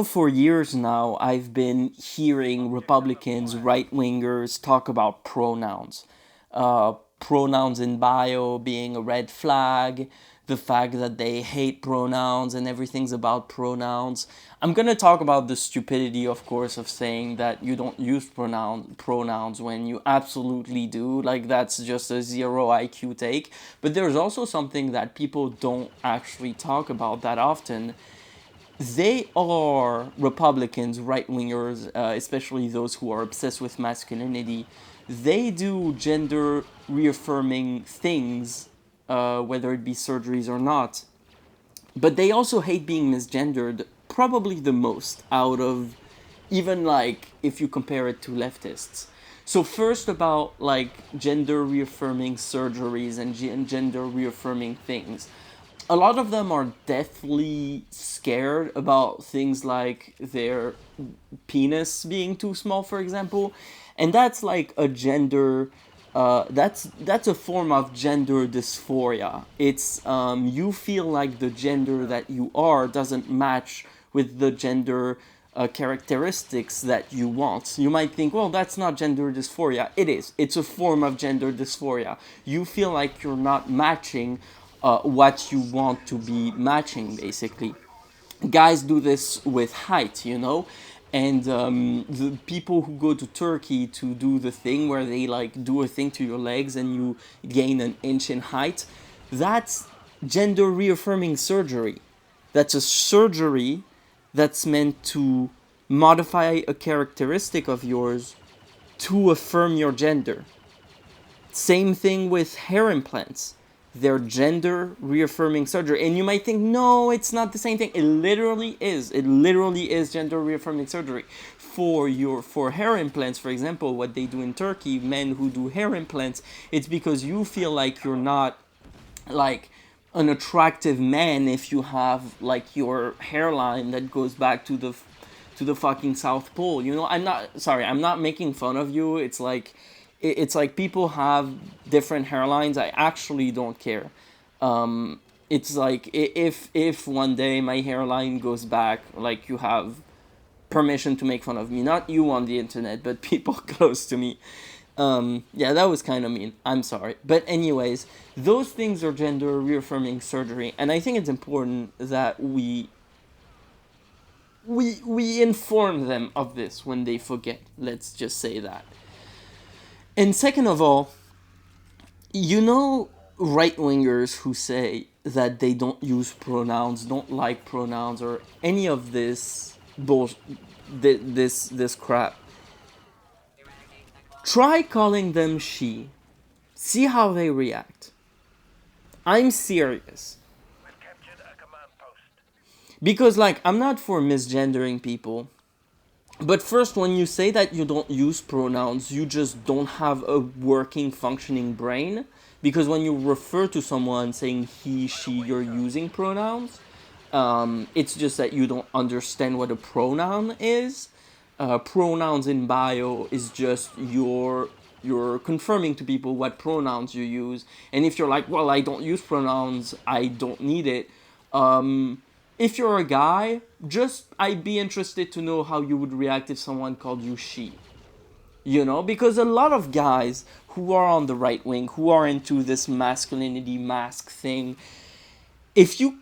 For years now, I've been hearing Republicans, right wingers talk about pronouns. Pronouns in bio being a red flag, the fact that they hate pronouns and everything's about pronouns. I'm gonna talk about the stupidity, of course, of saying that you don't use pronouns when you absolutely do. Like, that's just a zero IQ take. But there's also something that people don't actually talk about that often. They are Republicans, right wingers, especially those who are obsessed with masculinity. They do gender reaffirming things, whether it be surgeries or not. But they also hate being misgendered, probably the most out of even like if you compare it to leftists. So first about like gender reaffirming surgeries and gender reaffirming things. A lot of them are deathly scared about things like their penis being too small, for example, and that's like a gender. That's a form of gender dysphoria. It's you feel like the gender that you are doesn't match with the gender characteristics that you want. You might think, well, that's not gender dysphoria. It is. It's a form of gender dysphoria. You feel like you're not matching what you want to be matching, basically. Guys do this with height, and the people who go to Turkey to do the thing where they like do a thing to your legs and you gain an inch in height, that's gender reaffirming surgery. That's a surgery that's meant to modify a characteristic of yours to affirm your gender. Same thing with hair implants. They're gender reaffirming surgery. And you might think, no, it's not the same thing. It literally is. It literally is gender reaffirming surgery. For hair implants, for example, what they do in Turkey, men who do hair implants, it's because you feel like you're not like an attractive man if you have like your hairline that goes back to the fucking South Pole. I'm not making fun of you. It's like people have different hairlines. I actually don't care. It's like if one day my hairline goes back, like you have permission to make fun of me, not you on the internet, but people close to me. Yeah, that was kind of mean. I'm sorry. But anyways, those things are gender reaffirming surgery, and I think it's important that we inform them of this when they forget. Let's just say that. And second of all, right wingers who say that they don't use pronouns, don't like pronouns, or any of this this crap. Try calling them she. See how they react. I'm serious. Because, like, I'm not for misgendering people. But first, when you say that you don't use pronouns, you just don't have a working, functioning brain. Because when you refer to someone saying he, she, you're using pronouns. It's just that you don't understand what a pronoun is. Pronouns in bio is just you're confirming to people what pronouns you use. And if you're like, well, I don't use pronouns, I don't need it. If you're a guy, just I'd be interested to know how you would react if someone called you she. Because a lot of guys who are on the right wing, who are into this masculinity mask thing, if you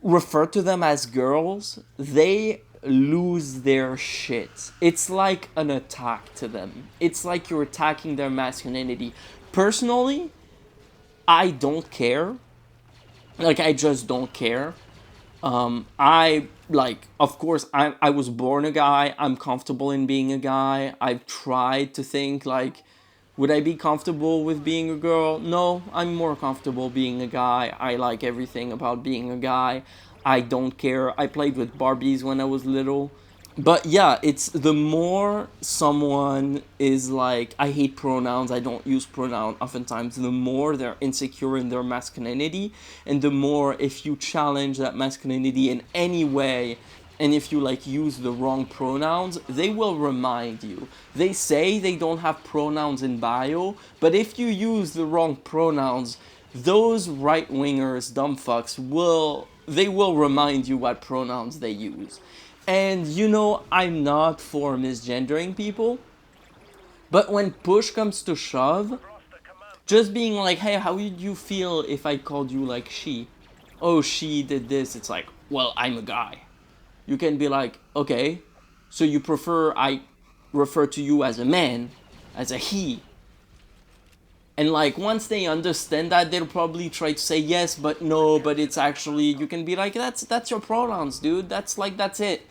refer to them as girls, they lose their shit. It's like an attack to them. It's like you're attacking their masculinity. Personally, I don't care. Like, I just don't care. Of course, I was born a guy. I'm comfortable in being a guy. I've tried to think, like, would I be comfortable with being a girl? No, I'm more comfortable being a guy. I like everything about being a guy. I don't care. I played with Barbies when I was little. But yeah, it's the more someone is like, I hate pronouns, I don't use pronoun, oftentimes the more they're insecure in their masculinity, and the more if you challenge that masculinity in any way, and if you like use the wrong pronouns, they will remind you. They say they don't have pronouns in bio, but if you use the wrong pronouns, those right wingers, dumb fucks, will remind you what pronouns they use. And you know, I'm not for misgendering people, but when push comes to shove, just being like, hey, how would you feel if I called you like she? Oh, she did this. It's like, well, I'm a guy. You can be like, okay, so you prefer I refer to you as a man, as a he. And like once they understand that, they'll probably try to say yes, but no, but it's actually, you can be like, that's your pronouns, dude. That's it.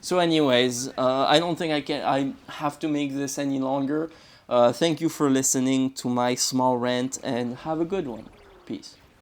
So, anyways, I don't think I have to make this any longer. Thank you for listening to my small rant, and have a good one. Peace.